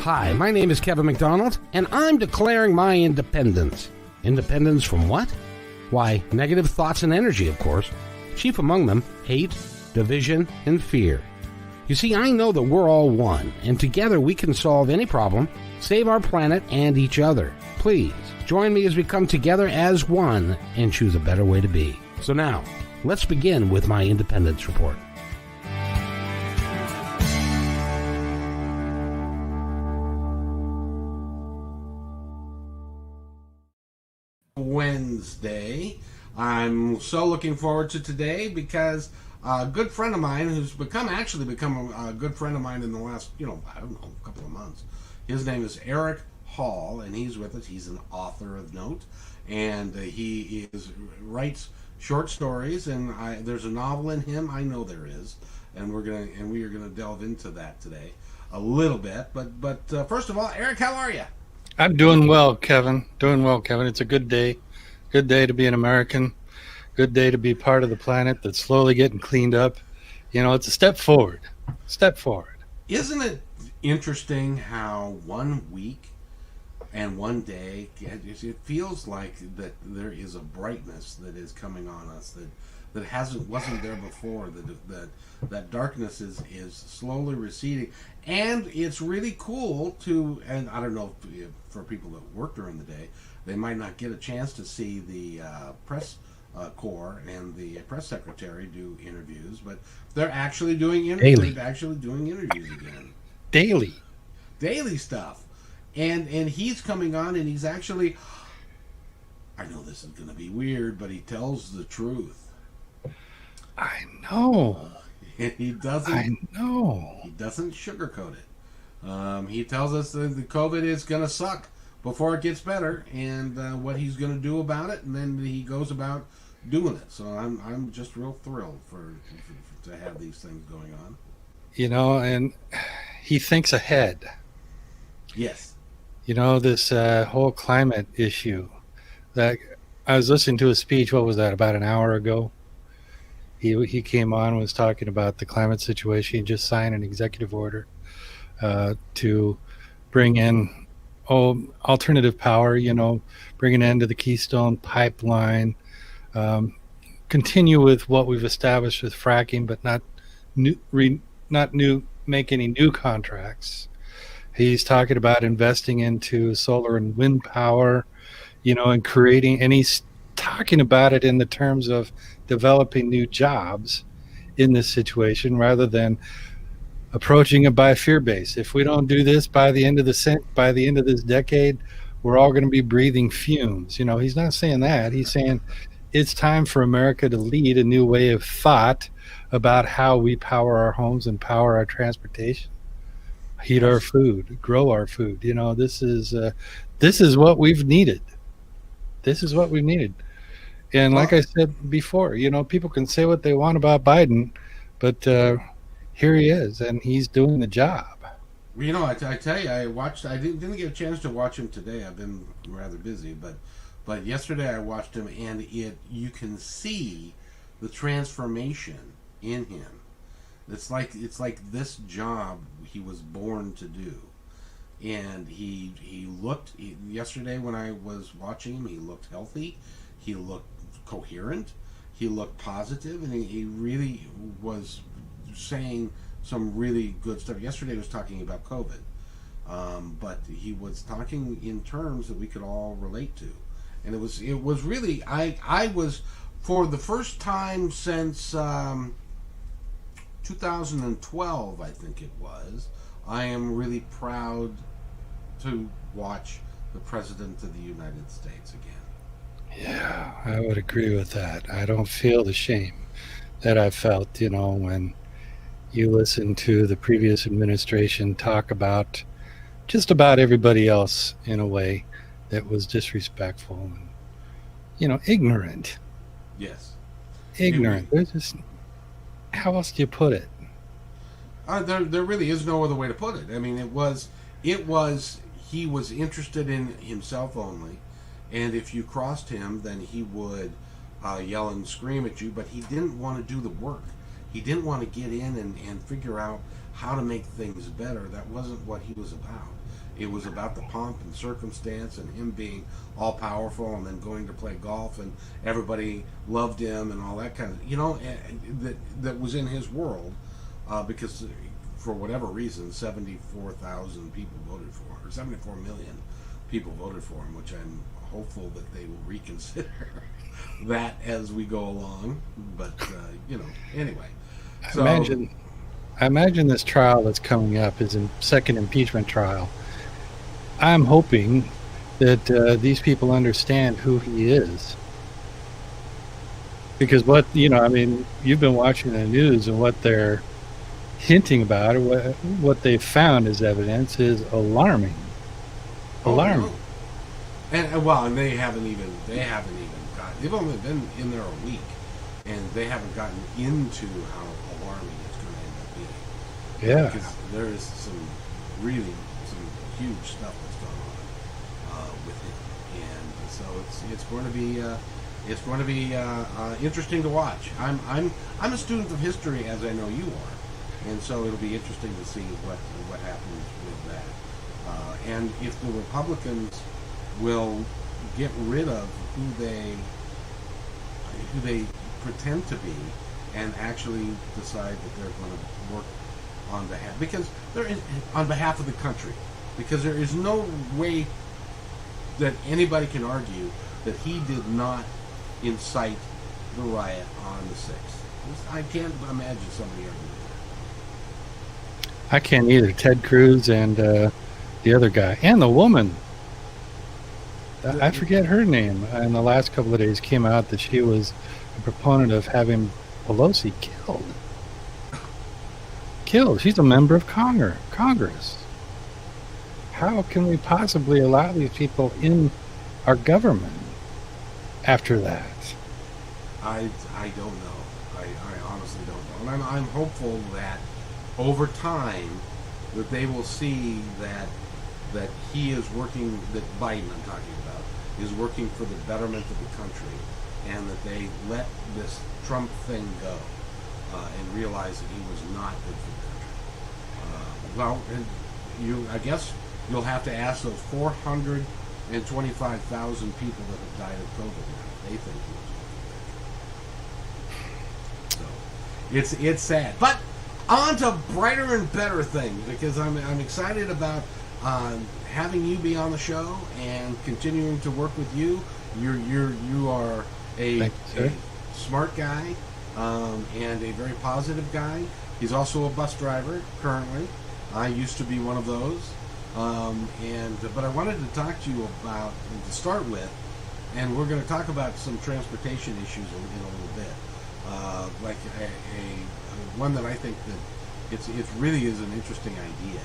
Hi, my name is Kevin McDonald, and I'm declaring my independence. Independence from what? Why, negative thoughts and energy, of course. Chief among them, hate, division, and fear. You see, I know that we're all one, and together we can solve any problem, save our planet and each other. Please, join me as we come together as one and choose a better way to be. So now, let's begin with my independence report. Wednesday. I'm so looking forward to today because a good friend of mine who's become a good friend of mine in the last, couple of months. His name is Eric Hall, and he's with us. He's an author of note, and he writes short stories, and there's a novel in him. I know there is, and we are gonna delve into that today a little bit. But first of all, Eric, how are you? I'm doing well, Kevin. It's a good day. Good day to be an American. Good day to be part of the planet that's slowly getting cleaned up. It's a step forward. Isn't it interesting how 1 week and 1 day, it feels like that there is a brightness that is coming on us that wasn't there before. That darkness is slowly receding, and it's really cool to. And I don't know if for people that work during the day, they might not get a chance to see the press corps and the press secretary do interviews, but they're actually doing interviews. They're actually doing interviews again. Daily stuff, and he's coming on, and he's actually. I know this is going to be weird, but he tells the truth. I know. And he doesn't. I know. He doesn't sugarcoat it. He tells us that the COVID is going to suck before it gets better, and what he's going to do about it, and then he goes about doing it. So I'm just real thrilled to have these things going on. And he thinks ahead. Yes. This whole climate issue. That I was listening to a speech. What was that? About an hour ago. He came on and was talking about the climate situation. He just signed an executive order to bring in alternative power, bring an end to the Keystone Pipeline, continue with what we've established with fracking, but not make any new contracts. He's talking about investing into solar and wind power, and creating, and he's talking about it in the terms of developing new jobs in this situation rather than approaching it by fear base. If we don't do this by the end of this decade, we're all going to be breathing fumes. He's not saying that. He's saying it's time for America to lead a new way of thought about how we power our homes and power our transportation, heat our food, grow our food. This is what we've needed. And like I said before, people can say what they want about Biden, but here he is, and he's doing the job. I tell you, I didn't get a chance to watch him today. I've been rather busy, but yesterday I watched him, and you can see the transformation in him. It's like this job he was born to do. And he looked, yesterday when I was watching him, he looked healthy, he looked coherent, he looked positive, and he really was saying some really good stuff. Yesterday he was talking about COVID, but he was talking in terms that we could all relate to. And it was really, I was, for the first time since 2012, I think it was, I am really proud to watch the President of the United States again. Yeah, I would agree with that. I don't feel the shame that I felt, when you listen to the previous administration talk about just about everybody else in a way that was disrespectful and, ignorant. Yes. Ignorant. There's just, how else do you put it? There really is no other way to put it. I mean, he was interested in himself only, and if you crossed him, then he would yell and scream at you, but he didn't want to do the work. He didn't want to get in and figure out how to make things better. That wasn't what he was about. It was about the pomp and circumstance and him being all powerful and then going to play golf and everybody loved him and all that kind of, that was in his world, because for whatever reason 74,000 people voted for, or 74 million people voted for him, which I'm hopeful that they will reconsider that as we go along. But anyway. So, I imagine this trial that's coming up, his second impeachment trial. I'm hoping that these people understand who he is. Because you've been watching the news, and what they're hinting about, or what they've found as evidence, is alarming. Alarming. And they haven't even gotten. They've only been in there a week, and they haven't gotten into how alarming it's going to end up being. Yeah. Because there is some huge stuff that's going on with him, and so it's going to be interesting to watch. I'm a student of history, as I know you are, and so it'll be interesting to see what happens with that. And if the Republicans will get rid of who they pretend to be, and actually decide that they're going to work on behalf of the country, because there is no way that anybody can argue that he did not incite the riot on the 6th. I can't imagine somebody arguing that. I can't either. Ted Cruz and the other guy, and the woman, I forget her name, in the last couple of days came out that she was a proponent of having Pelosi killed. She's a member of Congress. How can we possibly allow these people in our government after that? I don't know. I honestly don't know. And I'm hopeful that over time that they will see that he is working, that Biden, I'm talking about, is working for the betterment of the country, and that they let this Trump thing go, and realize that he was not good for the country. I guess you'll have to ask those 425,000 people that have died of COVID now. They think he was good for the country. So it's sad, but on to brighter and better things, because I'm excited about having you be on the show and continuing to work with you. You are a smart guy, and a very positive guy. He's also a bus driver currently. I used to be one of those, but I wanted to talk to you about, to start with, and we're going to talk about some transportation issues in a little bit, like one that I think that it really is an interesting idea.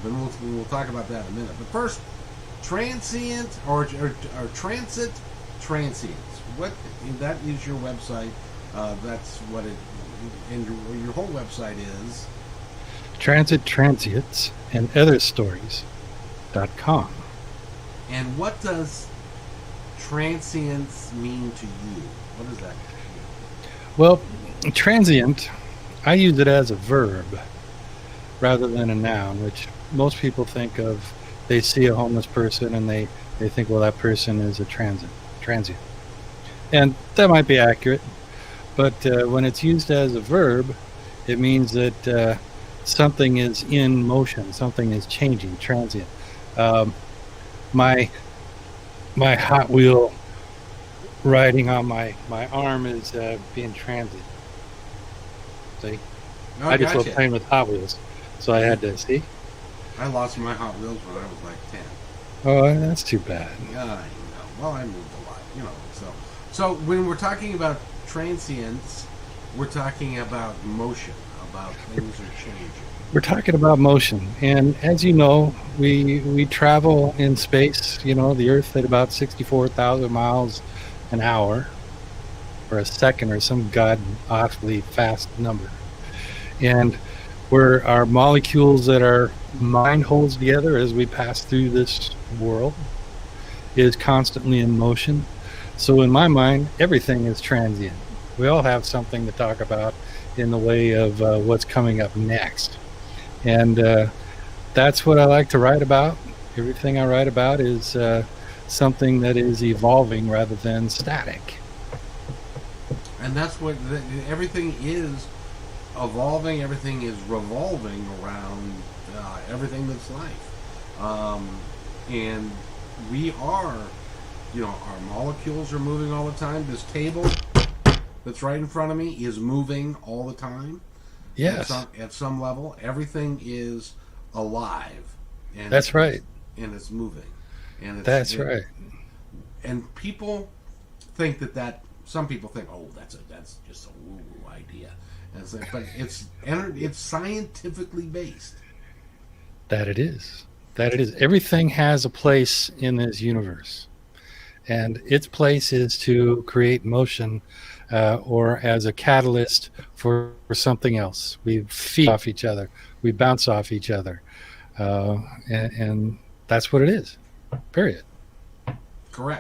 But we'll talk about that in a minute. But first, transient or transit transience. What that is your website? That's what it. And your whole website is Transit, Transients, and Other Stories.com. And what does transience mean to you? What does that mean? Well, transient, I use it as a verb rather than a noun, which most people think of. They see a homeless person and they think, well, that person is a transient. And that might be accurate, but when it's used as a verb, it means that something is in motion, something is changing, transient. My Hot Wheel riding on my arm is being transient. See? I just was playing with Hot Wheels, so I had to see. I lost my Hot Wheels when I was like 10. Oh, that's too bad. Yeah, I know. Well, I moved a lot, So when we're talking about transience, we're talking about motion, about things are changing. We're talking about motion, and as you know, we travel in space. The Earth at about 64,000 miles an hour, or a second, or some god awfully fast number. And where our molecules that our mind holds together as we pass through this world is constantly in motion. So in my mind, everything is transient. We all have something to talk about in the way of what's coming up next. And that's what I like to write about. Everything I write about is something that is evolving rather than static. And that's what everything is evolving. Everything is revolving around everything that's life, and we are, our molecules are moving all the time. This table that's right in front of me is moving all the time. Yes, At some level, everything is alive, and that's right. it's moving, and That's right. and people think that some people think, oh, that's just a woo woo idea, and but it's scientifically based. That it is. That it is. Everything has a place in this universe, and its place is to create motion or as a catalyst for something else. We feed off each other, we bounce off each other, and that's what it is. Period.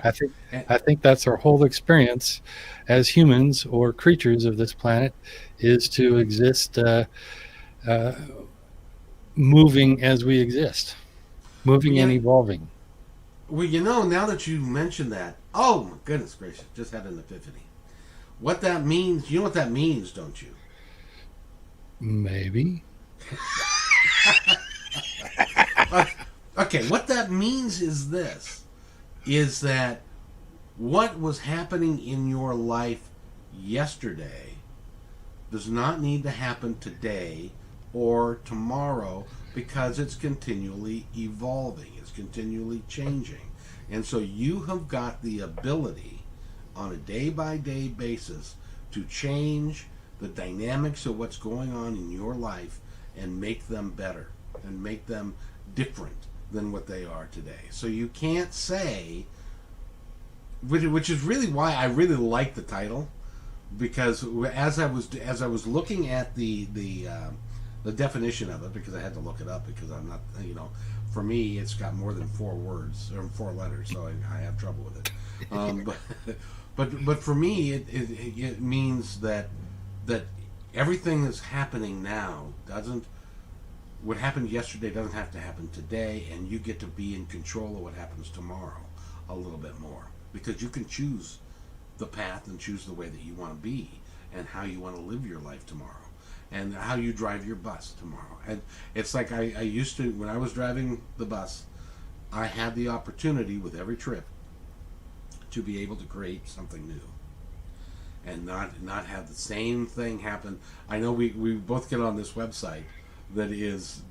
I Correct. think And, I think that's our whole experience as humans or creatures of this planet is to exist uh, moving as we exist, well, moving and evolving. now that you mentioned that, oh my goodness gracious, just had an epiphany. What that means, you know what that means, don't you? Maybe. Uh, okay, what that means is this: is that what was happening in your life yesterday does not need to happen today or tomorrow because it's continually evolving, it's continually changing. And so you have got the ability on a day by day basis to change the dynamics of what's going on in your life and make them better and make them different than what they are today. So you can't say, which is really why I really like the title, because as I was looking at the definition of it, because I had to look it up because I'm not, for me it's got more than 4 words or 4 letters, so I have trouble with it. But but for me it means that everything that's happening now doesn't what happened yesterday doesn't have to happen today, and you get to be in control of what happens tomorrow a little bit more because you can choose the path and choose the way that you want to be and how you want to live your life tomorrow and how you drive your bus tomorrow. And it's like I used to, when I was driving the bus, I had the opportunity with every trip to be able to create something new and not have the same thing happen. I know we both get on this website that is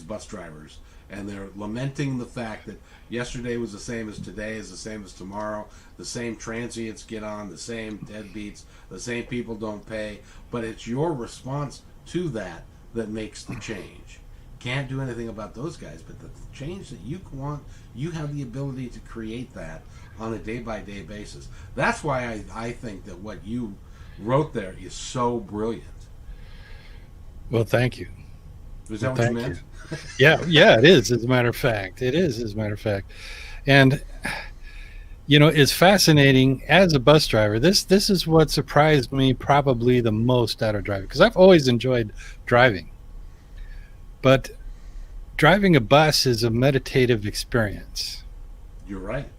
bus drivers, and they're lamenting the fact that yesterday was the same as today is the same as tomorrow. The same transients get on, the same deadbeats, the same people don't pay. But it's your response to that that makes the change. Can't do anything about those guys, but the change that you want, you have the ability to create that on a day by day basis. That's why I think that what you wrote there is so brilliant. Well, thank you. Is Well, that what you thank you. meant? Yeah, yeah, it is. As a matter of fact, it is. As a matter of fact, and it's fascinating as a bus driver. This is what surprised me probably the most out of driving because I've always enjoyed driving, but driving a bus is a meditative experience You're right.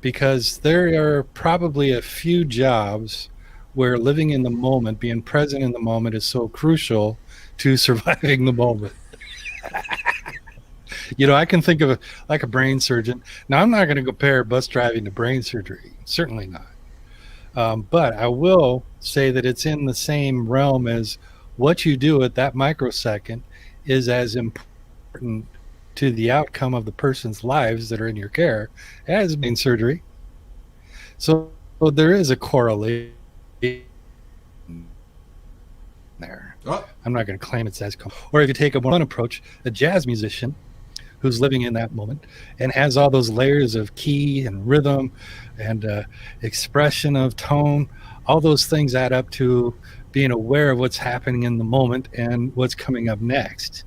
because there are probably a few jobs where living in the moment, being present in the moment, is so crucial to surviving the moment. I can think of like a brain surgeon. Now, I'm not going to compare bus driving to brain surgery, certainly not. But I will say that it's in the same realm as what you do at that microsecond is as important to the outcome of the person's lives that are in your care as brain surgery. So there is a correlation there. Oh, I'm not going to claim it's as common. Or if you take a more fun approach, a jazz musician who's living in that moment and has all those layers of key and rhythm and expression of tone, all those things add up to being aware of what's happening in the moment and what's coming up next.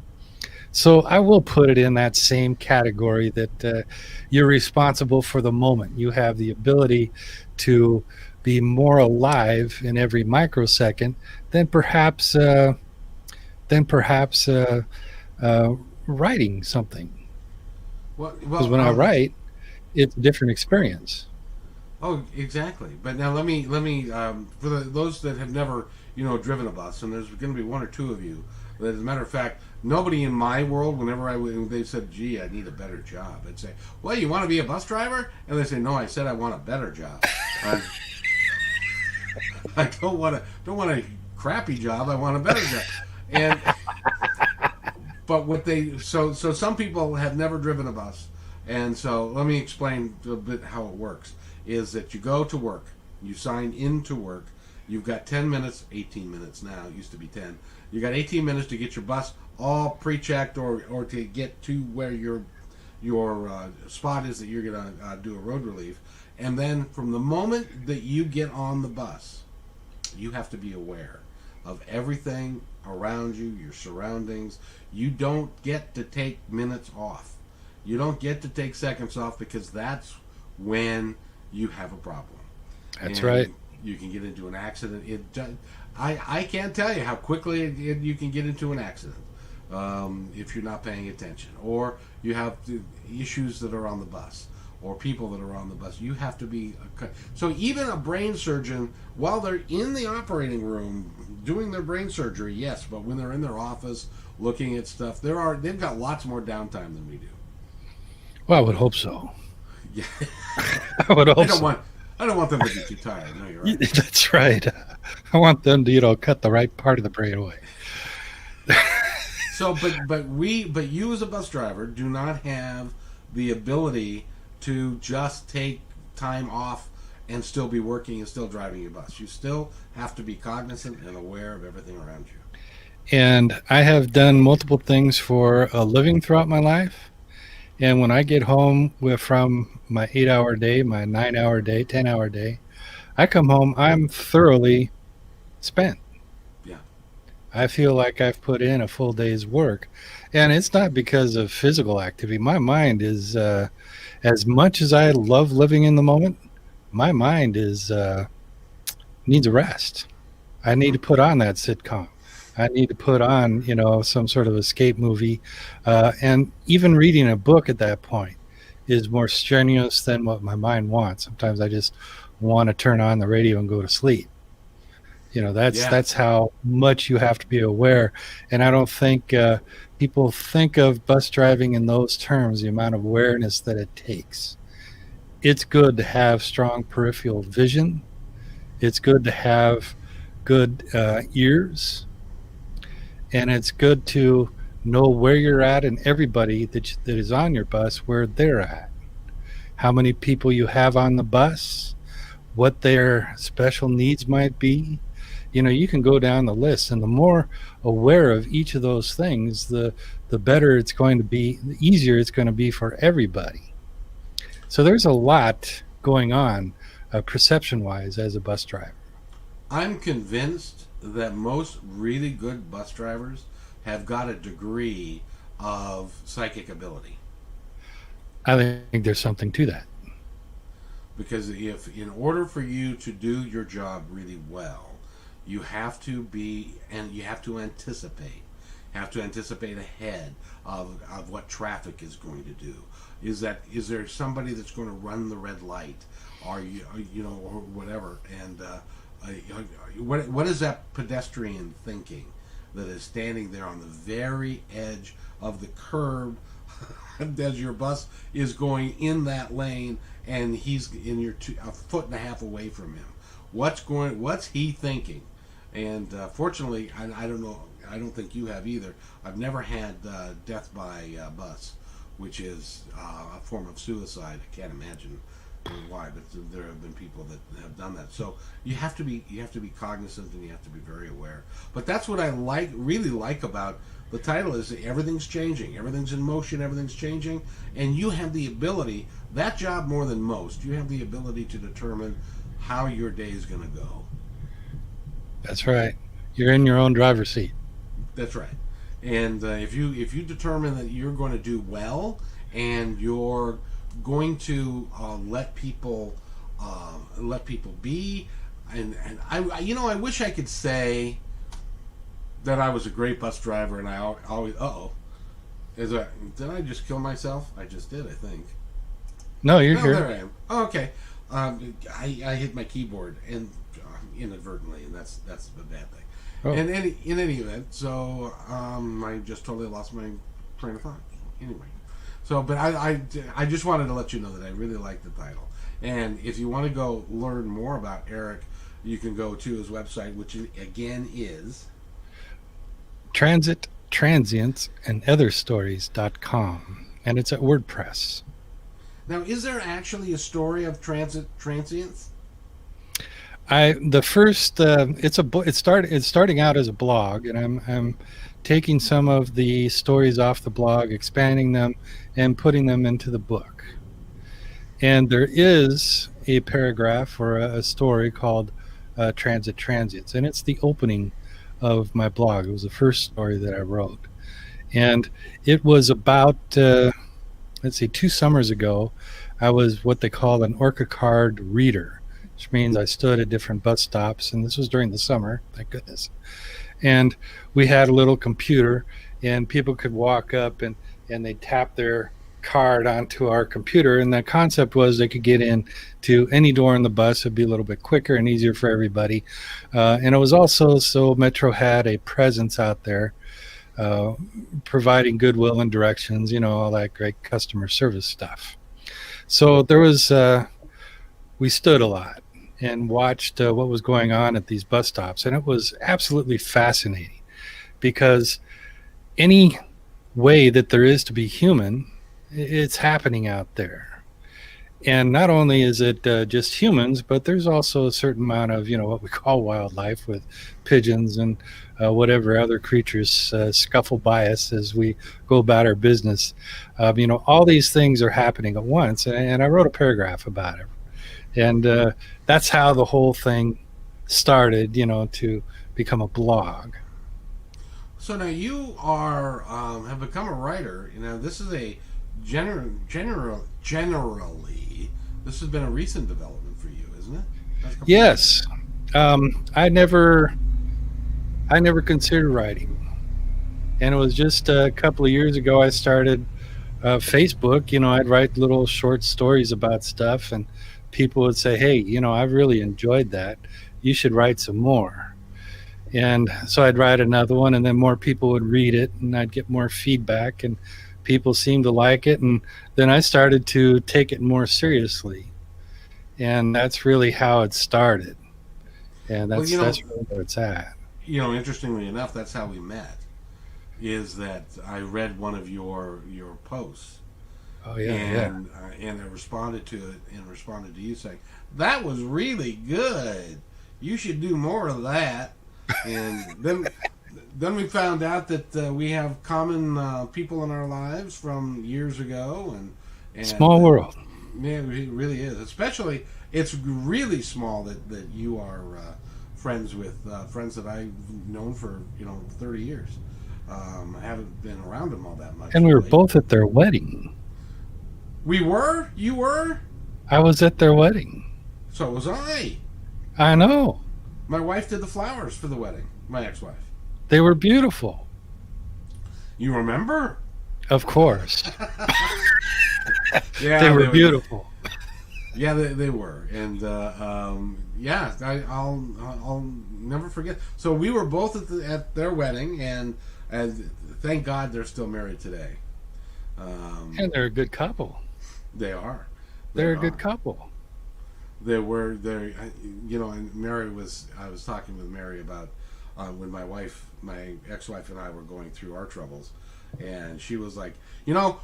So I will put it in that same category that you're responsible for the moment. You have the ability to be more alive in every microsecond than perhaps than perhaps uh, writing something. Well, Because well, when I write, it's a different experience. oh, exactly. But now let me for those that have never driven a bus, and there's going to be one or two of you. That, as a matter of fact, nobody in my world, whenever they said, "Gee, I need a better job," I'd say, "Well, you want to be a bus driver?" And they say, "No, I said I want a better job. I, I don't want a crappy job. I want a better job." And but what they so some people have never driven a bus, and so let me explain a bit how it works. Is that you go to work, you sign into work, you've got 10 minutes, 18 minutes now. It used to be 10. You got 18 minutes to get your bus all pre-checked, or to get to where your spot is that you're gonna do a road relief, and then from the moment that you get on the bus, you have to be aware of everything around you, your surroundings. You don't get to take minutes off. You don't get to take seconds off, because that's when you have a problem. That's right. And you can get into an accident. I can't tell you how quickly you can get into an accident if you're not paying attention, or you have issues that are on the bus, or people that are on the bus. You have to be so even a brain surgeon, while they're in the operating room doing their brain surgery, yes, but when they're in their office looking at stuff, they've got lots more downtime than we do. Well, I would hope so. Yeah, I would I hope don't so. want I don't want them to be too tired. No, you're right. That's right. I want them to, cut the right part of the brain away. So, but you as a bus driver do not have the ability to just take time off and still be working and still driving your bus. You still have to be cognizant and aware of everything around you. And I have done multiple things for a living throughout my life. And when I get home from my 8 hour day, my 9 hour day, 10 hour day, I come home, I'm thoroughly spent. Yeah, I feel like I've put in a full day's work. And it's not because of physical activity. My mind is, as much as I love living in the moment, my mind needs a rest. I need to put on that sitcom. I need to put on, some sort of escape movie. And even reading a book at that point is more strenuous than what my mind wants. Sometimes I just want to turn on the radio and go to sleep. That's yeah. that's how much you have to be aware. And I don't think people think of bus driving in those terms, the amount of awareness that it takes. It's good to have strong peripheral vision. It's good to have good ears, and it's good to know where you're at and everybody that is on your bus where they're at. How many people you have on the bus, what their special needs might be. You can go down the list, and the more aware of each of those things, the better it's going to be, the easier it's going to be for everybody. So there's a lot going on perception wise as a bus driver. I'm convinced that most really good bus drivers have got a degree of psychic ability. I think there's something to that. Because if, in order for you to do your job really well, you have to anticipate. Have to anticipate ahead of what traffic is going to do. Is there somebody that's going to run the red light, or or whatever? And what is that pedestrian thinking that is standing there on the very edge of the curb as your bus is going in that lane, and he's in a foot and a half away from him? What's he thinking? And fortunately, I don't know. I don't think you have either. I've never had death by bus, which is a form of suicide. I can't imagine why, but there have been people that have done that. So you have to be cognizant, and you have to be very aware. But that's what I really like about the title, is that everything's changing, everything's in motion, everything's changing, and you have the ability. That job, more than most, you have the ability to determine how your day is going to go. That's right. You're in your own driver's seat. That's right. And if you determine that you're going to do well, and you're going to let people be, and I wish I could say that I was a great bus driver, and I always did I just kill myself? I just did, I think. No, you're No, there here. I am. Oh, okay. I hit my keyboard and inadvertently, and that's a bad thing. Oh, And in any event, so I just totally lost my train of thought. Anyway, so but I just wanted to let you know that I really like the title, and if you want to go learn more about Eric, you can go to his website, which again is. transit, transience, and other stories.com. And it's at WordPress. Now, is there actually a story of transience? I the first it's a it's starting out as a blog, and I'm taking some of the stories off the blog, expanding them, and putting them into the book. And there is a paragraph or a story called Transit Transients, and it's the opening of my blog. It was the first story that I wrote, and it was about let's see, 2 summers ago. I was what they call an Orca card reader, which means I stood at different bus stops, and this was during the summer, thank goodness. And we had a little computer, and people could walk up and they'd tap their card onto our computer. And the concept was they could get in to any door in the bus. It'd be a little bit quicker and easier for everybody. And it was also so Metro had a presence out there, uh, providing goodwill and directions, all that great customer service stuff. So there was, we stood a lot and watched what was going on at these bus stops. And it was absolutely fascinating because any way that there is to be human, it's happening out there. And not only is it just humans, but there's also a certain amount of, what we call wildlife with pigeons and whatever other creatures scuffle by us as we go about our business. All these things are happening at once. And I wrote a paragraph about it. And that's how the whole thing started, to become a blog. So now you are have become a writer. This is a generally this has been a recent development for you, isn't it? That's a couple of years. Yes. I never considered writing. And it was just a couple of years ago I started Facebook. I'd write little short stories about stuff, and people would say, "Hey, I've really enjoyed that. You should write some more." And so I'd write another one, and then more people would read it, and I'd get more feedback, and people seemed to like it. And then I started to take it more seriously, and that's really how it started. And Well, that's really where it's at. interestingly enough, that's how we met. Is that I read one of your posts, Oh yeah, yeah. and I responded to it and responded to you saying that was really good. You should do more of that. And then we found out that we have common people in our lives from years ago, and Small world. yeah, it really is. Especially, it's really small that you are friends with friends that I've known for 30 years. I haven't been around them all that much, And we were really. both at their wedding. We were, you were, I was at their wedding. so was I. I know. My wife did the flowers for the wedding. My ex-wife. They were beautiful. You remember? Of course. They Yeah, were beautiful. Yeah, they were, and yeah, I'll never forget. So we were both at their wedding, and thank God they're still married today. And they're a good couple. They are, they They're a good are. couple. They were there, and Mary was. I was talking with Mary about when my ex-wife, and I were going through our troubles, and she was like,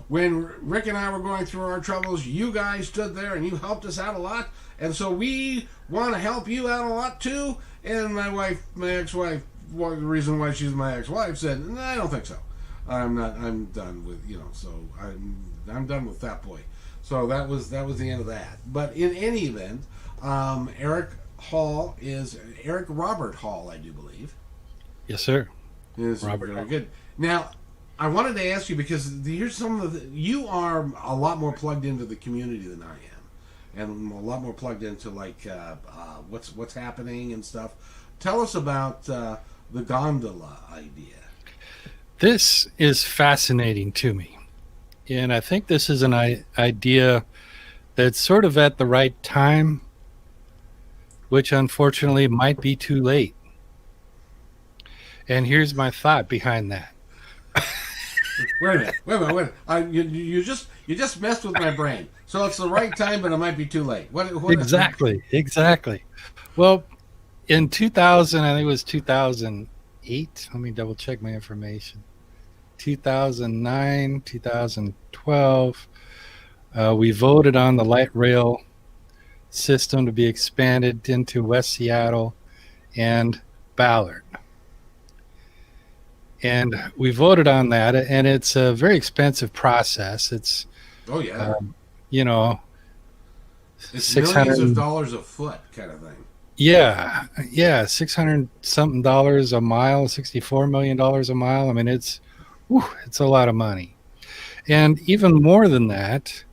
when Rick and I were going through our troubles, you guys stood there and you helped us out a lot, and so we want to help you out a lot too. And my ex-wife, the reason why she's my ex-wife, said, "No, I don't think so. I'm not. I'm done with So I'm done with that boy." So that was the end of that. But in any event, Eric Hall is Eric Robert Hall, I do believe, Yes, sir. is Robert very Hall. good. Now, I wanted to ask you because here's some of you are a lot more plugged into the community than I am, and a lot more plugged into like what's happening and stuff. Tell us about the gondola idea? This is fascinating to me. And I think this is an idea that's sort of at the right time, which unfortunately might be too late. And here's my thought behind that. Wait a minute. Wait a minute. Wait a minute. You just messed with my brain. So it's the right time, but it might be too late. What? Exactly. Exactly. Well, in 2000, I think it was 2008. Let me double check my information. 2009, 2012, we voted on the light rail system to be expanded into West Seattle and Ballard. And we voted on that, and it's a very expensive process. It's, Oh yeah. you know, It's millions of 600, dollars a foot, kind of thing. yeah, yeah, 600 something dollars a mile, $64 million a mile. I mean, it's a lot of money. And even more than that,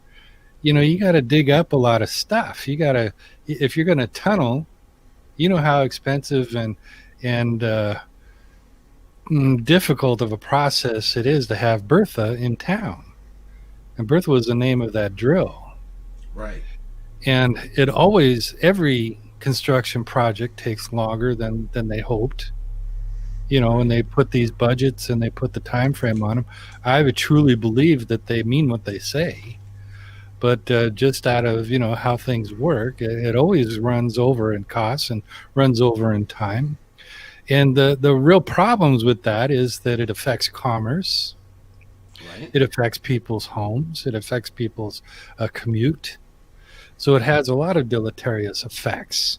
you got to dig up a lot of stuff. If you're going to tunnel, you know how expensive and difficult of a process it is to have Bertha in town. And Bertha was the name of that drill. Right. And every construction project takes longer than they hoped. When they put these budgets and they put the time frame on them, I would truly believe that they mean what they say. But just out of how things work, it always runs over in costs and runs over in time. And the real problems with that is that it affects commerce, Right. it affects people's homes, it affects people's commute. So it has a lot of deleterious effects.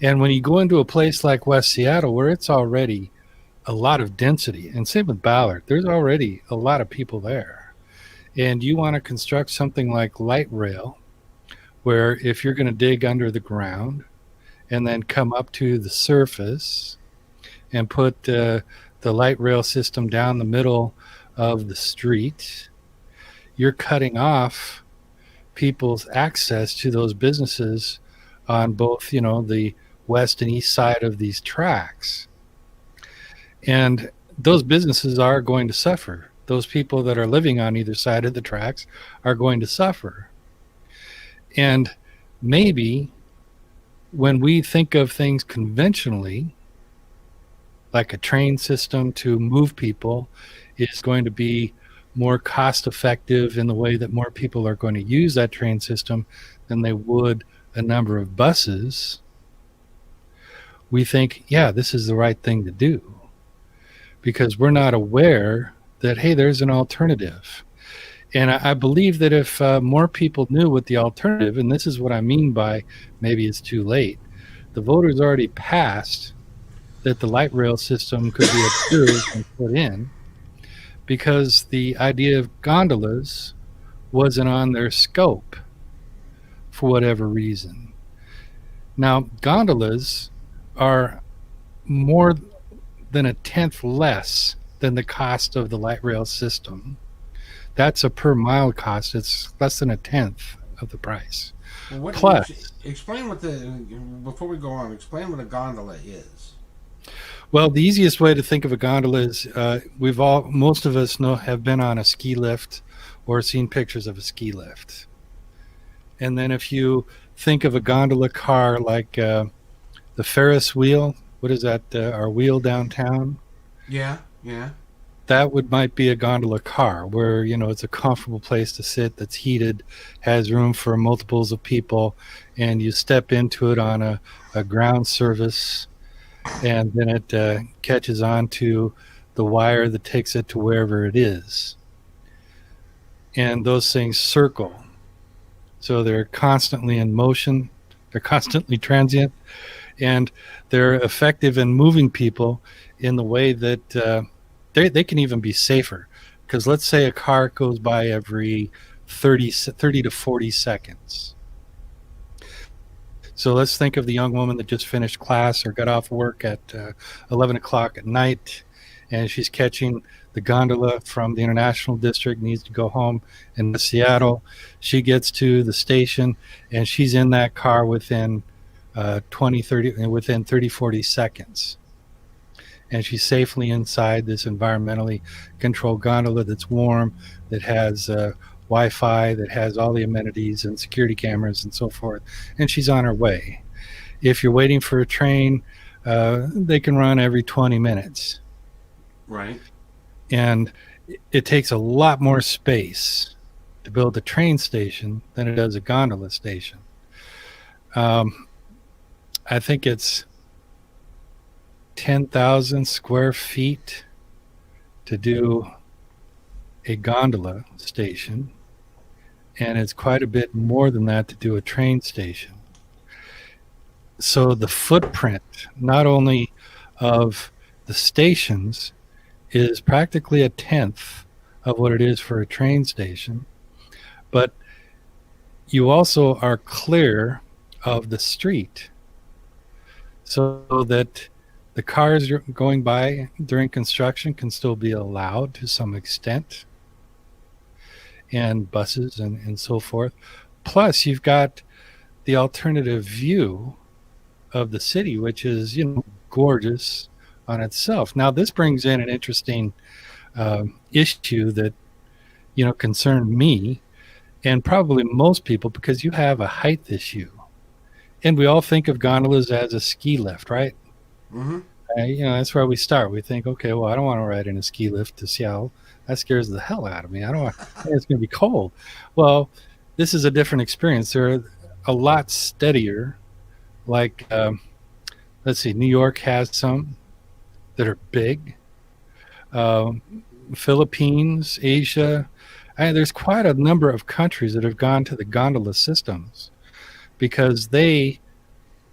And when you go into a place like West Seattle, where it's already a lot of density, and same with Ballard, there's already a lot of people there. And you want to construct something like light rail, where if you're going to dig under the ground and then come up to the surface and put the light rail system down the middle of the street, you're cutting off people's access to those businesses on both, the west and east side of these tracks. And those businesses are going to suffer. Those people that are living on either side of the tracks are going to suffer. And maybe when we think of things conventionally, like a train system to move people is going to be more cost effective in the way that more people are going to use that train system than they would a number of buses, we think, yeah, this is the right thing to do, because we're not aware that, hey, there's an alternative. And I believe that if more people knew what the alternative, and this is what I mean by maybe it's too late, the voters already passed that the light rail system could be approved and put in, because the idea of gondolas wasn't on their scope for whatever reason. Now, gondolas are more than a tenth less than the cost of the light rail system. That's a per mile cost. It's less than a tenth of the price. Well, what? Plus, Explain what the before we go on. Explain what a gondola is. well, the easiest way to think of a gondola is most of us have been on a ski lift or seen pictures of a ski lift. And then if you think of a gondola car like the Ferris wheel, what is that? Our wheel downtown. Yeah. Yeah. That might be a gondola car where it's a comfortable place to sit, that's heated, has room for multiples of people, and you step into it on a ground service, and then it catches on to the wire that takes it to wherever it is. And those things circle. So they're constantly in motion, they're constantly transient, and they're effective in moving people in the way that they can even be safer. Because let's say a car goes by every 30 to 40 seconds. So let's think of the young woman that just finished class or got off work at 11 o'clock at night, and she's catching the gondola from the International District, needs to go home in Seattle. She gets to the station, and she's in that car within 30, 40 seconds. and she's safely inside this environmentally controlled gondola that's warm, that has Wi-Fi, that has all the amenities and security cameras and so forth, and she's on her way. If you're waiting for a train, they can run every 20 minutes, Right. and it takes a lot more space to build a train station than it does a gondola station. Um, I think it's 10,000 square feet to do a gondola station, and it's quite a bit more than that to do a train station. So the footprint, not only of the stations, is practically a tenth of what it is for a train station, but you also are clear of the street so that the cars going by during construction can still be allowed to some extent, and buses and so forth. Plus, you've got the alternative view of the city, which is, gorgeous on itself. Now, this brings in an interesting issue that, concerned me and probably most people, because you have a height issue. And we all think of gondolas as a ski lift, right? Mm-hmm. That's where we start. We think, okay, well, I don't want to ride in a ski lift to Seattle. That scares the hell out of me. I don't want, it's going to be cold. Well, this is a different experience. They're a lot steadier. Like, let's see, New York has some that are big. Um, Philippines, Asia. There's quite a number of countries that have gone to the gondola systems because they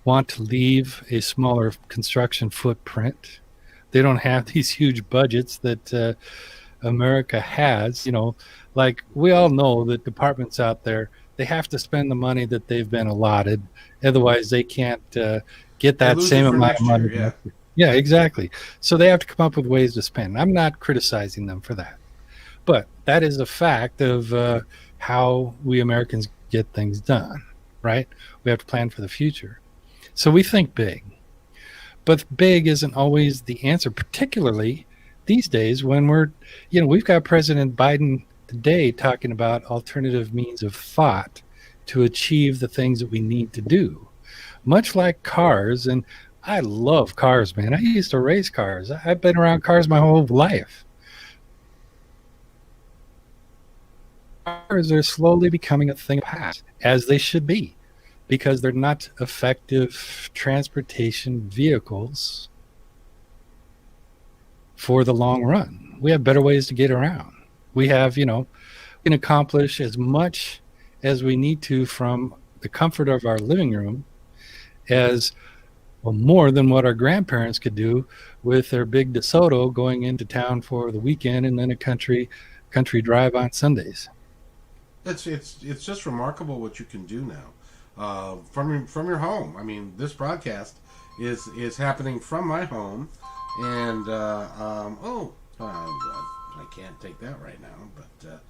want to leave a smaller construction footprint. They don't have these huge budgets that America has. Like we all know that departments out there, they have to spend the money that they've been allotted. Otherwise, they can't get They that lose it same for amount of next year. money. Yeah. Yeah, exactly. So they have to come up with ways to spend. I'm not criticizing them for that. But that is a fact of how we Americans get things done, right? We have to plan for the future. So we think big. But big isn't always the answer, particularly these days when we've got President Biden today talking about alternative means of thought to achieve the things that we need to do. Much like cars, and I love cars, man. I used to race cars. I've been around cars my whole life. Cars are slowly becoming a thing of the past, as they should be, because they're not effective transportation vehicles for the long run. We have better ways to get around. We have, we can accomplish as much as we need to from the comfort of our living room as well, more than what our grandparents could do with their big DeSoto going into town for the weekend and then a country drive on Sundays. It's just remarkable what you can do now from your home. I mean, this broadcast is happening from my home, and I can't take that right now, but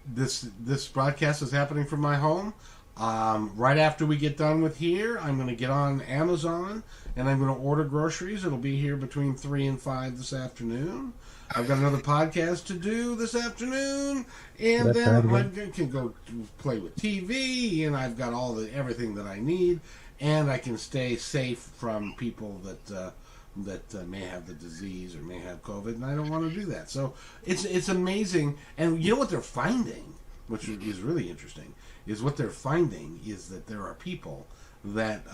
this broadcast is happening from my home. Right after we get done with here, I'm going to get on Amazon and I'm going to order groceries. It'll be here between 3 and 5 this afternoon. I've got another podcast to do this afternoon, and then I can go play with TV, and I've got everything that I need, and I can stay safe from people that may have the disease or may have COVID, and I don't want to do that. So it's amazing, and you know what they're finding, which is really interesting, is what they're finding is that there are people that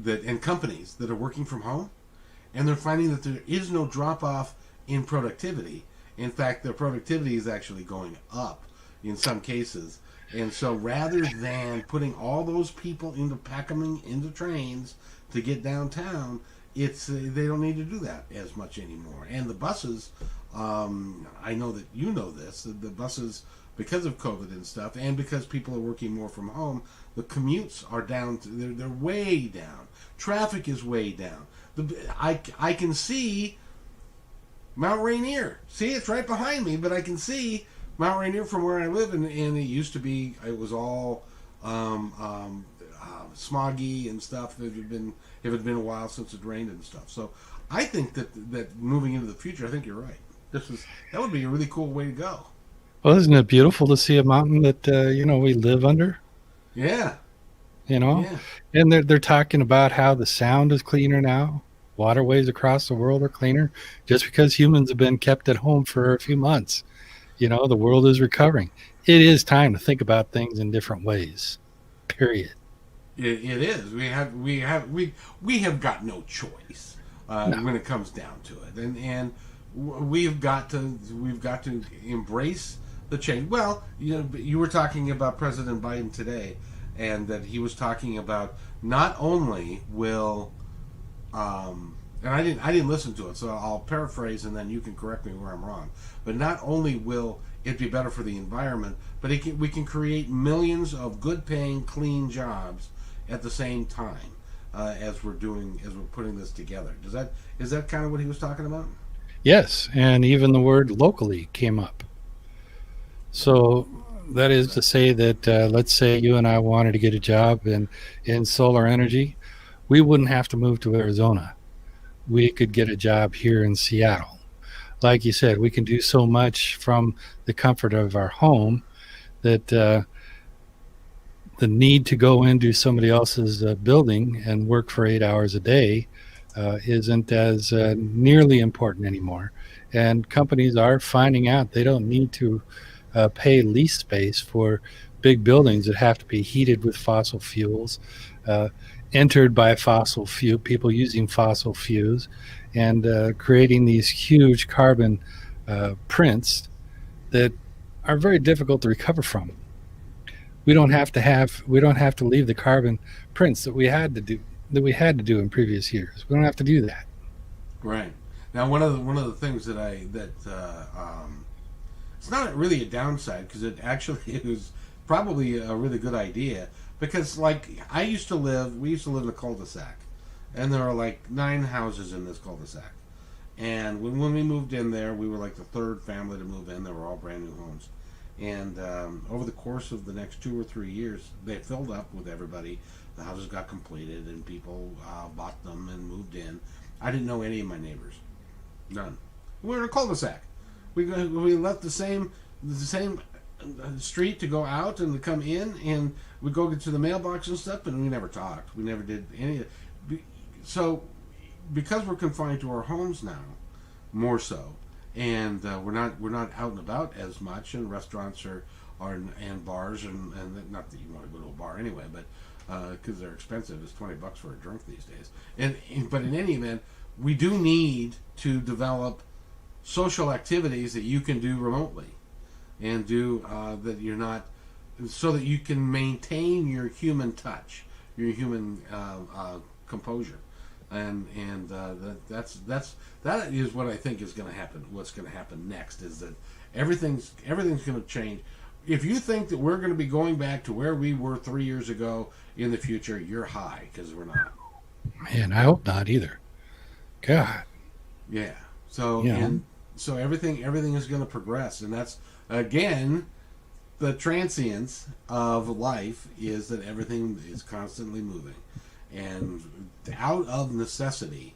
and companies that are working from home, and they're finding that there is no drop off in productivity. In fact, their productivity is actually going up in some cases. And so rather than putting all those people packing them into trains to get downtown, they don't need to do that as much anymore. And the buses, I know that you know this, the buses, because of COVID and stuff, and because people are working more from home, the commutes are down. They're way down. Traffic is way down. I can see Mount Rainier. See, it's right behind me, but I can see Mount Rainier from where I live, and it used to be, it was all smoggy and stuff. If it had been a while since it rained and stuff. So I think that moving into the future, I think you're right. That would be a really cool way to go. Well, isn't it beautiful to see a mountain that we live under? Yeah, You know, yeah. and they're talking about how the sound is cleaner now. Waterways across the world are cleaner just because humans have been kept at home for a few months. The world is recovering. It is time to think about things in different ways. Period. It is. We have got no choice No. when it comes down to it, and we've got to embrace the change. Well, you were talking about President Biden today, and that he was talking about not only will and I didn't listen to it, so I'll paraphrase and then you can correct me where I'm wrong. But not only will it be better for the environment, but we can create millions of good-paying, clean jobs at the same time as we're putting this together. Is that kind of what he was talking about? Yes, and even the word locally came up. So that is Right. to say that let's say you and I wanted to get a job in solar energy, we wouldn't have to move to Arizona. We could get a job here in Seattle. Like you said, we can do so much from the comfort of our home that the need to go into somebody else's building and work for 8 hours a day isn't as nearly important anymore. And companies are finding out they don't need to pay lease space for big buildings that have to be heated with fossil fuels, uh, entered by fossil fuel people using fossil fuels, and creating these huge carbon prints that are very difficult to recover from. We don't have to leave the carbon prints that we had to do in previous years. We don't have to do that. Right. Now, one of the things it's not really a downside because it actually is probably a really good idea because like we used to live in a cul-de-sac, and there are like 9 houses in this cul-de-sac. And when we moved in there, we were like the third family to move in. They were all brand new homes. And over the course of the next 2 or 3 years, they filled up with everybody. The houses got completed, and people bought them and moved in. I didn't know any of my neighbors, none. We were in a cul-de-sac. We left the same street to go out and to come in, and we go get to the mailbox and stuff, and we never talked. We never did any. So, because we're confined to our homes now, more so, and we're not out and about as much, and restaurants are and bars and not that you want to go to a bar anyway, but because they're expensive, it's $20 for a drink these days. But in any event, we do need to develop social activities that you can do remotely and do that you're not so that you can maintain your human touch, your human composure, and that is what I think is going to happen. What's going to happen next is that everything's going to change. If you think that we're going to be going back to where we were 3 years ago in the future, you're high because we're not. Man, I hope not either. God, Yeah. So you know. and so everything is going to progress, and that's again the transience of life is that everything is constantly moving, and out of necessity,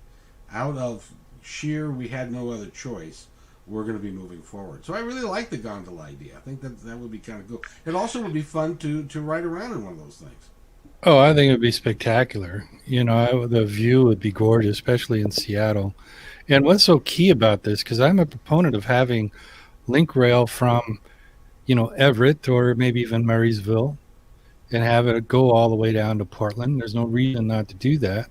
out of sheer we had no other choice, we're going to be moving forward. So I really like the gondola idea. I think that would be kind of cool. It also would be fun to ride around in one of those things. Oh, I think it would be spectacular. The view would be gorgeous, especially in Seattle. And what's so key about this, because I'm a proponent of having link rail from, Everett or maybe even Marysville and have it go all the way down to Portland. There's no reason not to do that.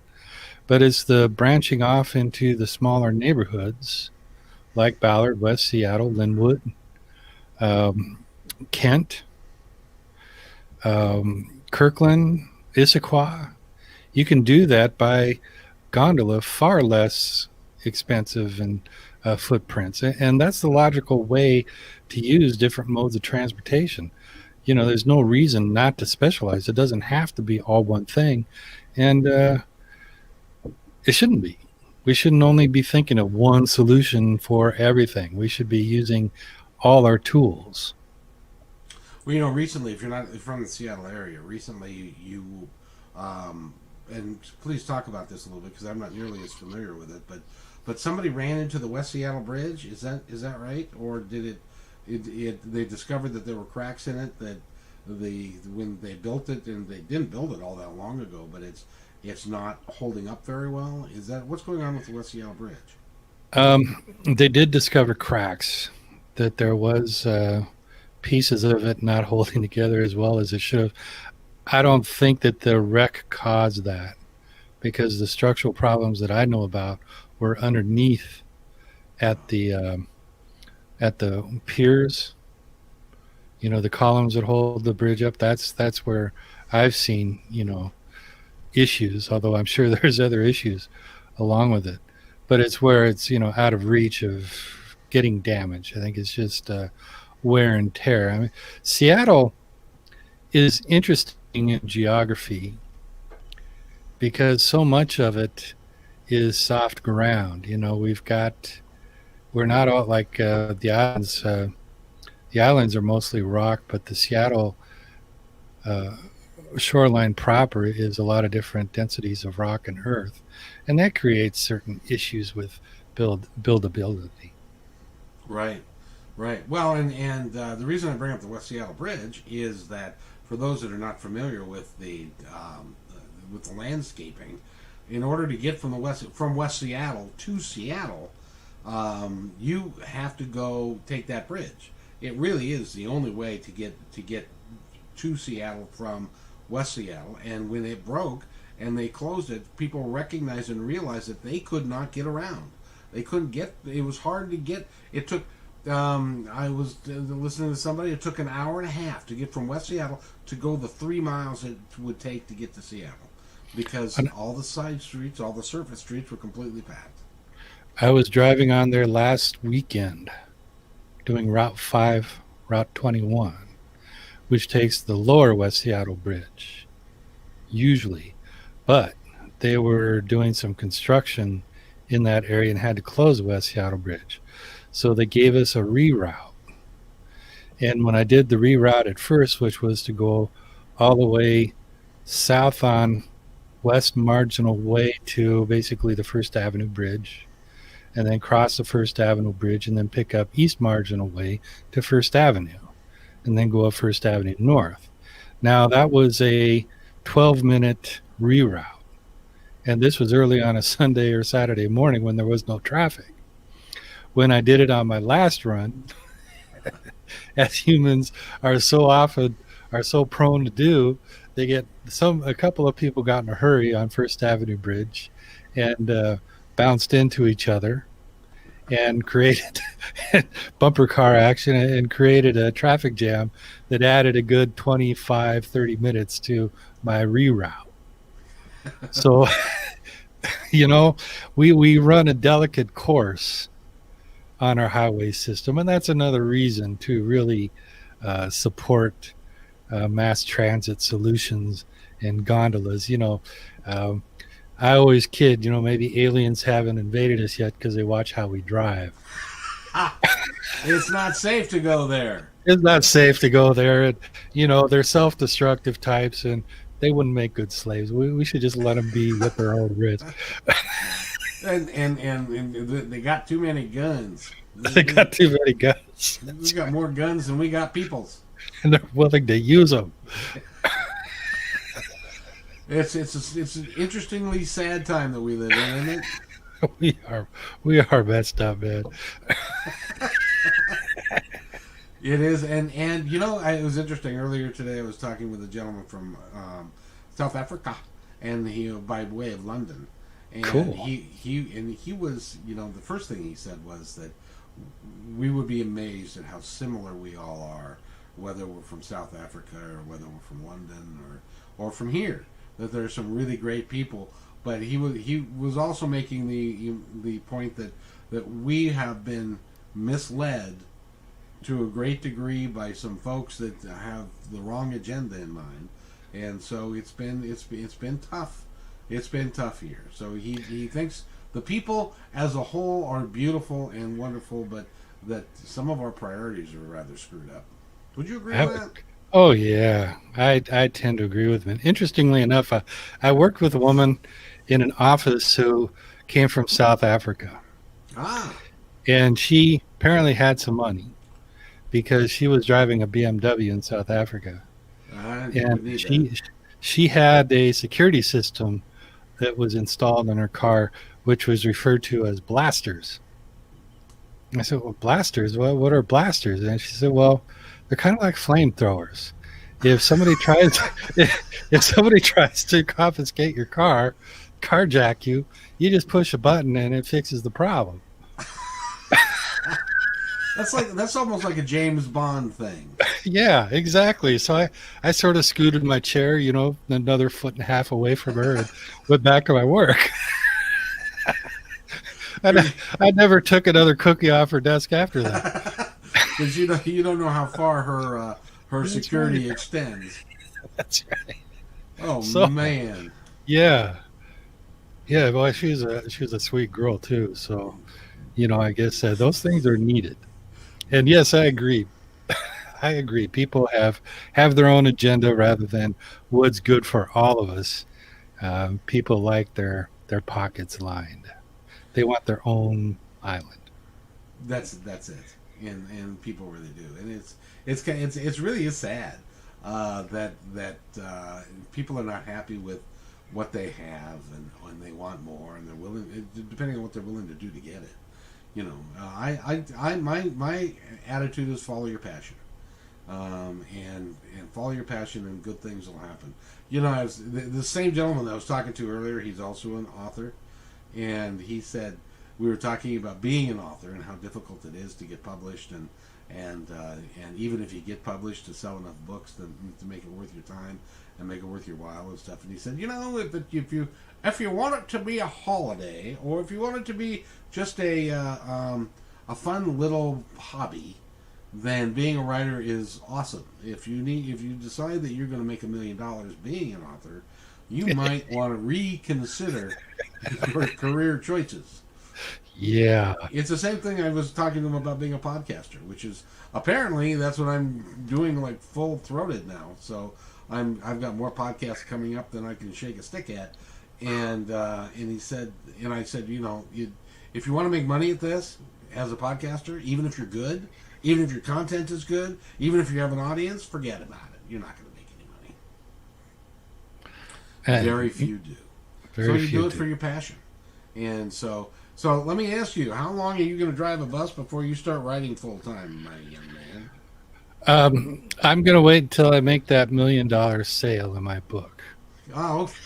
But it's the branching off into the smaller neighborhoods like Ballard, West Seattle, Linwood, um, Kent, Kirkland, Issaquah. You can do that by gondola, far less expensive and footprints. And that's the logical way to use different modes of transportation. There's no reason not to specialize. It doesn't have to be all one thing. And it shouldn't be. We shouldn't only be thinking of one solution for everything. We should be using all our tools. Well, recently, if you're not from the Seattle area, recently you Um, and please talk about this a little bit because I'm not nearly as familiar with it. But somebody ran into the West Seattle Bridge. Is that right? Or did they discovered that there were cracks in it that when they built it, and they didn't build it all that long ago, but it's not holding up very well. Is that what's going on with the West Seattle Bridge? They did discover cracks, that there was pieces of it not holding together as well as it should have. I don't think that the wreck caused that, because the structural problems that I know about were underneath at the piers. The columns that hold the bridge up. That's where I've seen issues. Although I'm sure there's other issues along with it, but it's where it's out of reach of getting damage. I think it's just wear and tear. I mean, Seattle is interesting in geography because so much of it is soft ground. We're not all like the islands. The islands are mostly rock, but the Seattle uh, shoreline proper is a lot of different densities of rock and earth, and that creates certain issues with buildability. Right, right. Well, and the reason I bring up the West Seattle Bridge is that for those that are not familiar with the landscaping, in order to get from West Seattle to Seattle, you have to go take that bridge. It really is the only way to get to Seattle from West Seattle. And when it broke and they closed it, people recognized and realized that they could not get around. They couldn't get. It was hard to get. It took. I was listening to somebody. It took an hour and a half to get from West Seattle to go the 3 miles it would take to get to Seattle, because all the side streets, all the surface streets were completely packed. I was driving on there last weekend doing Route 5, Route 21, which takes the lower West Seattle Bridge, usually. But they were doing some construction in that area and had to close the West Seattle Bridge. So they gave us a reroute. And when I did the reroute at first, which was to go all the way south on West Marginal Way to basically the First Avenue Bridge, and then cross the First Avenue Bridge, and then pick up East Marginal Way to First Avenue, and then go up First Avenue North. Now, that was a 12-minute reroute. And this was early on a Sunday or Saturday morning when there was no traffic. When I did it on my last run, as humans are so prone to do, a couple of people got in a hurry on First Avenue Bridge and bounced into each other and created bumper car action and created a traffic jam that added a good 25-30 minutes to my reroute. So, we run a delicate course on our highway system, and that's another reason to really support mass transit solutions and gondolas. Um, I always kid, maybe aliens haven't invaded us yet because they watch how we drive. It's not safe to go there. It's not safe to go there. And, they're self destructive types, and they wouldn't make good slaves. We should just let them be with their own risk. And they got too many guns. They got too many guns. We got more guns than we got peoples. And they're willing to use them. It's an interestingly sad time that we live in, isn't it? We are messed up, man. It is, and it was interesting. Earlier today, I was talking with a gentleman from South Africa, and he by way of London, and Cool. he was, the first thing he said was that we would be amazed at how similar we all are, whether we're from South Africa or whether we're from London or from here. That there are some really great people, but he was also making the point that we have been misled to a great degree by some folks that have the wrong agenda in mind, and so it's been tough. It's been tough here. So he thinks the people as a whole are beautiful and wonderful, but that some of our priorities are rather screwed up. Would you agree with that? Oh yeah, I tend to agree with him. And interestingly enough, I worked with a woman in an office who came from South Africa, Ah, and she apparently had some money because she was driving a BMW in South Africa, you and would need that. she had a security system that was installed in her car, which was referred to as blasters. I said, "Well, blasters? What are blasters?" And she said, "Well, they're kind of like flamethrowers. If somebody tries, if somebody tries to confiscate your car, carjack you, you just push a button and it fixes the problem." That's almost like a James Bond thing. Yeah, exactly. So I sort of scooted my chair, another foot and a half away from her and went back to my work. And I never took another cookie off her desk after that. Because you don't know how far her That's right. security extends. That's right. Oh So man, yeah, yeah. Well, she was a sweet girl too. So I guess those things are needed. And yes, I agree. I agree. People have their own agenda rather than what's good for all of us. People like their pockets lined. They want their own island. that's it, and people really do, and it's really is sad that people are not happy with what they have, and they want more, and they're willing, depending on what they're willing to do to get it. My attitude is follow your passion, and follow your passion, and good things will happen. The same gentleman that I was talking to earlier. He's also an author, and he said we were talking about being an author and how difficult it is to get published, and even if you get published, to sell enough books to make it worth your time and make it worth your while and stuff. And he said, if you want it to be a holiday, or if you want it to be just a fun little hobby, then being a writer is awesome. If you decide that you're going to make $1 million being an author, you might want to reconsider your career choices. Yeah. It's the same thing I was talking to him about being a podcaster, which is apparently that's what I'm doing, like full throated now. So I've got more podcasts coming up than I can shake a stick at. And he said, and I said, if you want to make money at this as a podcaster, even if you're good, even if your content is good, even if you have an audience, forget about it. You're not going to make any money. Very And few do. So very you few do it for do. your passion. And so let me ask you, how long are you going to drive a bus before you start writing full time, my young man? I'm going to wait until I make that $1 million sale in my book. Oh, okay.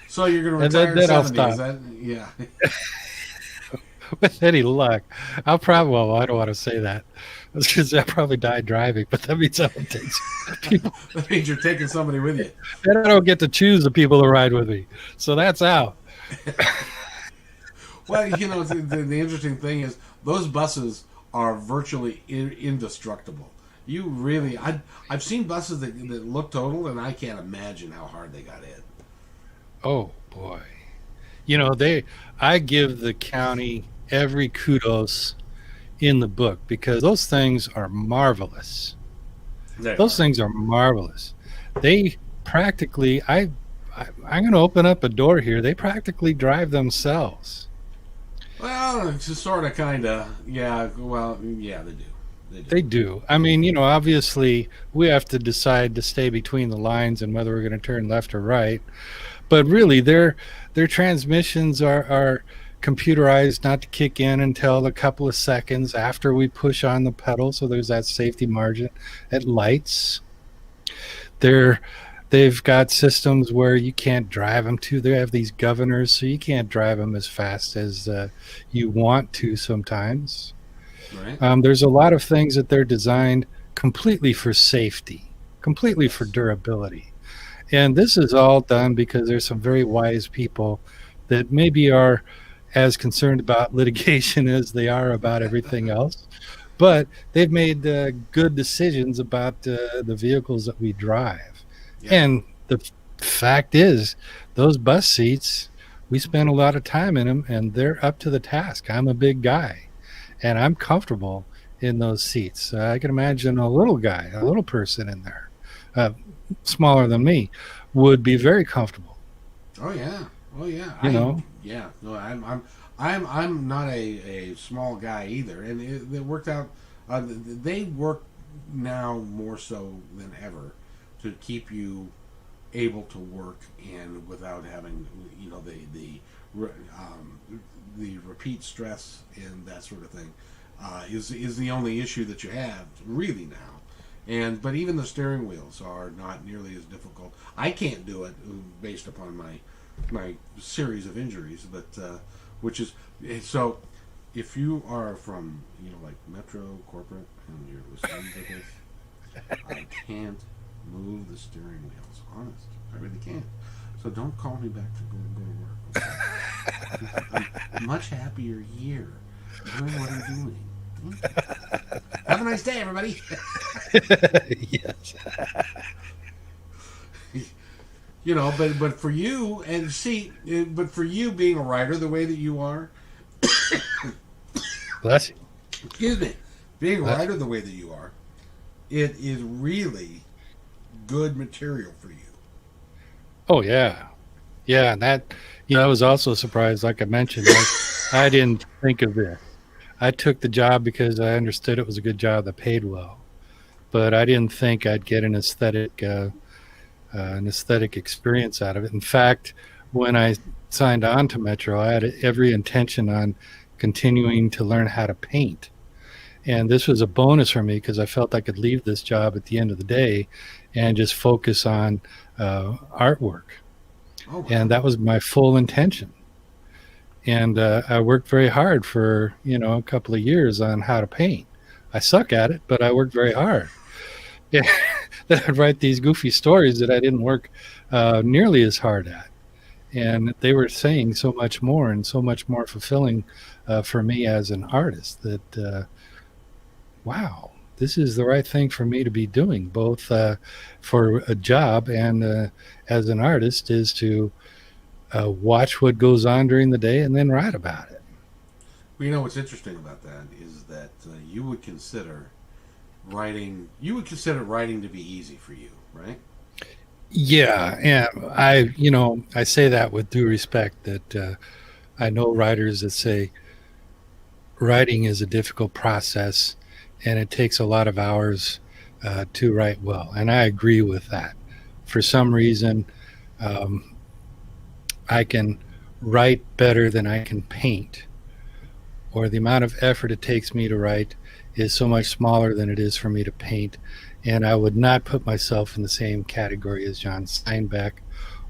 So you're going to And retire at then I'll 70? Is stop. that yeah? With any luck. I'll probably, well, I don't want to say that because I'll probably die driving, but that means I don't take people. That means you're taking somebody with you. Then I don't get to choose the people to ride with me. So that's out. Well, the interesting thing is those buses are virtually indestructible. You really, I've seen buses that look total, and I can't imagine how hard they got hit. Oh, boy. I give the county every kudos in the book because those things are marvelous. They Those are. things are marvelous. They practically, I'm going to open up a door here. They practically drive themselves. Well, it's just sort of, kind of, yeah. Well, yeah, they do. They do. They do. I mean, obviously we have to decide to stay between the lines and whether we're going to turn left or right. But really, their transmissions are computerized not to kick in until a couple of seconds after we push on the pedal. So there's that safety margin. At lights, they're they've got systems where you can't drive them to. They have these governors, so you can't drive them as fast as you want to sometimes. Right? There's a lot of things that they're designed completely for safety, completely for Yes. durability. And this is all done because there's some very wise people that maybe are as concerned about litigation as they are about everything else. But they've made good decisions about the vehicles that we drive. Yeah. And the fact is, those bus seats, we spend a lot of time in them and they're up to the task. I'm a big guy and I'm comfortable in those seats. I can imagine a little guy, a little person in there, uh, smaller than me, would be very comfortable. Oh yeah, oh yeah. You know, Yeah. No, I'm not a small guy either, and it worked out. They work now more so than ever to keep you able to work and without having the repeat stress and that sort of thing is the only issue that you have really now. And but even the steering wheels are not nearly as difficult. I can't do it based upon my series of injuries, but which is so. If you are from like Metro corporate and you're listening to this, I can't move the steering wheels. Honest, I really can't. So don't call me back to go to work. Okay? I'm much happier here doing what I'm doing. Have a nice day, everybody. yes. But for you and see, but for you being a writer the way that you are, Bless you. excuse me, being a Bless writer the way that you are, it is really good material for you. Oh yeah, yeah. And that, I was also surprised. Like I mentioned, I didn't think of it. I took the job because I understood it was a good job that paid well, but I didn't think I'd get an aesthetic experience out of it. In fact, when I signed on to Metro, I had every intention on continuing to learn how to paint. And this was a bonus for me because I felt I could leave this job at the end of the day and just focus on artwork. Oh And wow. that was my full intention. And I worked very hard for a couple of years on how to paint. I suck at it, but I worked very hard. Yeah, that I'd write these goofy stories that I didn't work nearly as hard at, and they were saying so much more and so much more fulfilling for me as an artist. That wow, this is the right thing for me to be doing, both for a job and as an artist, is to watch what goes on during the day and then write about it. Well, what's interesting about that is that you would consider writing to be easy for you, right? Yeah, and I say that with due respect. That I know writers that say writing is a difficult process, and it takes a lot of hours to write well, and I agree with that. For some reason, um, I can write better than I can paint, or the amount of effort it takes me to write is so much smaller than it is for me to paint. And I would not put myself in the same category as John Steinbeck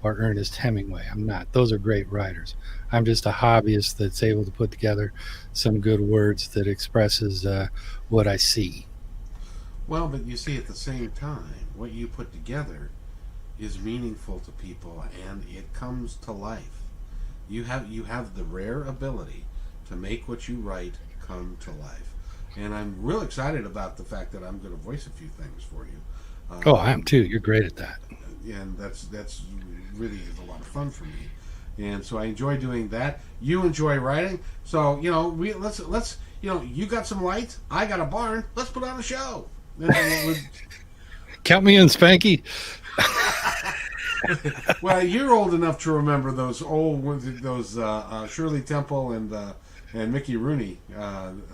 or Ernest Hemingway. I'm not. Those are great writers. I'm just a hobbyist that's able to put together some good words that expresses what I see. Well, but you see, at the same time, what you put together is meaningful to people, and it comes to life. You have the rare ability to make what you write come to life, and I'm real excited about the fact that I'm going to voice a few things for you. Oh, I am Um, too. You're great at that. and that's really is a lot of fun for me, and so I enjoy doing that. You enjoy writing, so let's you got some lights, I got a barn. Let's put on a show. Count me in, Spanky. Well, you're old enough to remember those Shirley Temple and Mickey Rooney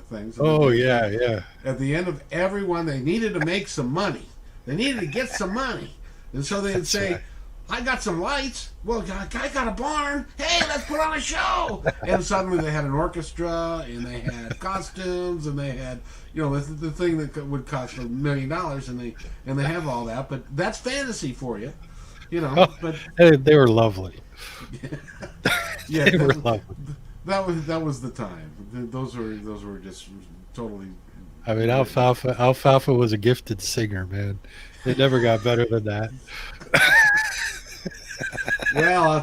things. Oh yeah, yeah. At the end of everyone, they needed to make some money. They needed to get some money, and so they'd That's say, right. "I got some lights. Well, I got a barn. Hey, let's put on a show." And suddenly they had an orchestra, and they had costumes, and they had the thing that would cost $1 million, and they have all that. But that's fantasy for you, Oh, But they were lovely. yeah, They were lovely. that was the time. Those were just totally. I mean, Alfalfa was a gifted singer, man. It never got better than that. Well, I'll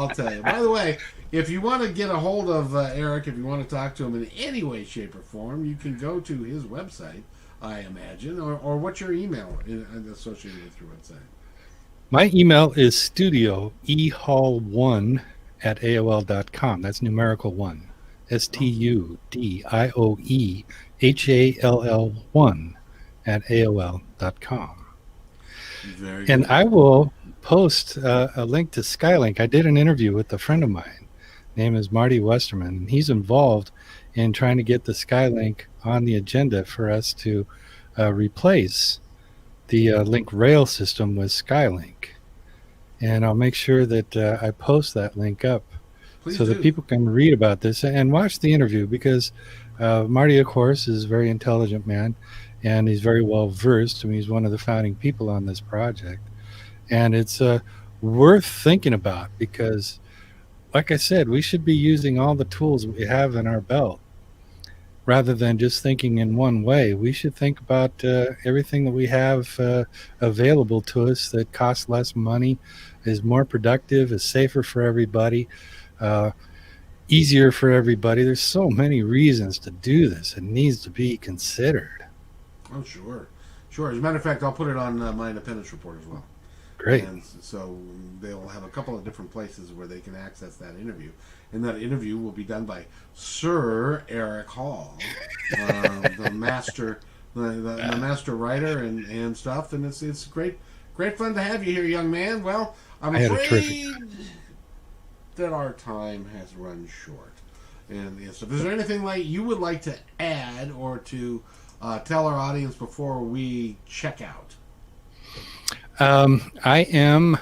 tell you. By the way, if you want to get a hold of Eric, if you want to talk to him in any way, shape, or form, you can go to his website. I imagine, or what's your email associated with your website? My email is studioehall1 at AOL.com. That's numerical one. Oh, Studioe HALL1 at AOL.com. Very And good. I will post a link to Skylink. I did an interview with a friend of mine. Name is Marty Westerman, and he's involved in trying to get the Skylink on the agenda for us to replace the link rail system with Skylink. And I'll make sure that I post that link up Please so that do. people can read about this and watch the interview, because Marty, of course, is a very intelligent man, and he's very well versed. I mean, he's one of the founding people on this project, and it's worth thinking about because, like I said, we should be using all the tools we have in our belt rather than just thinking in one way. We should think about everything that we have available to us that costs less money, is more productive, is safer for everybody, easier for everybody. There's so many reasons to do this. It needs to be considered. Oh, sure. Sure. As a matter of fact, I'll put it on my Independence Report as well. Great. And so they'll have a couple of different places where they can access that interview. And that interview will be done by Sir Eric Hall, the master, the master writer and stuff. And it's great fun to have you here, young man. Well, I'm afraid that our time has run short. And so, is there anything like you would like to add or to tell our audience before we check out? I am.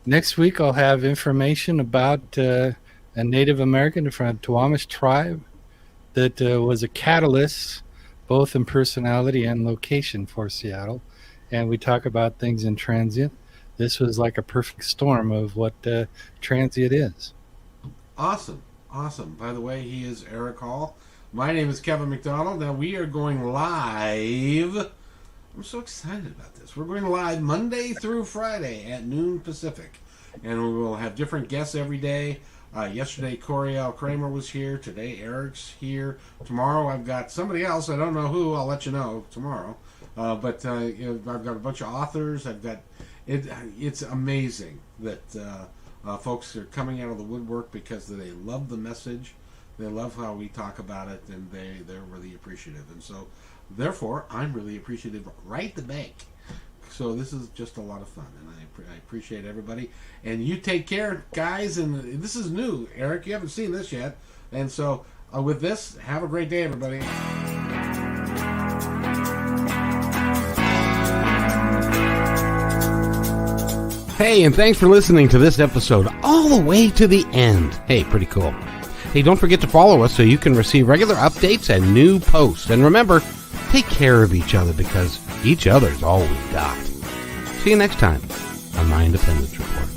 Next week, I'll have information about a Native American from the Tuamish tribe that was a catalyst, both in personality and location for Seattle. And we talk about things in transient. This was like a perfect storm of what transient is. Awesome. By the way, he is Eric Hall. My name is Kevin McDonald. Now we are going live. I'm so excited about this. We're going live Monday through Friday at noon Pacific. And we will have different guests every day. Yesterday, Coriel Kramer was here. Today, Eric's here. Tomorrow, I've got somebody else. I don't know who. I'll let you know tomorrow. But I've got a bunch of authors. I've got it. It's amazing that folks are coming out of the woodwork because they love the message. They love how we talk about it, and they're really appreciative. And so, therefore, I'm really appreciative right the bank. So this is just a lot of fun, and I appreciate everybody. And you take care, guys. And this is new, Eric. You haven't seen this yet. And so with this, have a great day, everybody. Hey, and thanks for listening to this episode all the way to the end. Hey, pretty cool. Hey, don't forget to follow us so you can receive regular updates and new posts. And remember, take care of each other because each other's all we've got. See you next time on My Independence Report.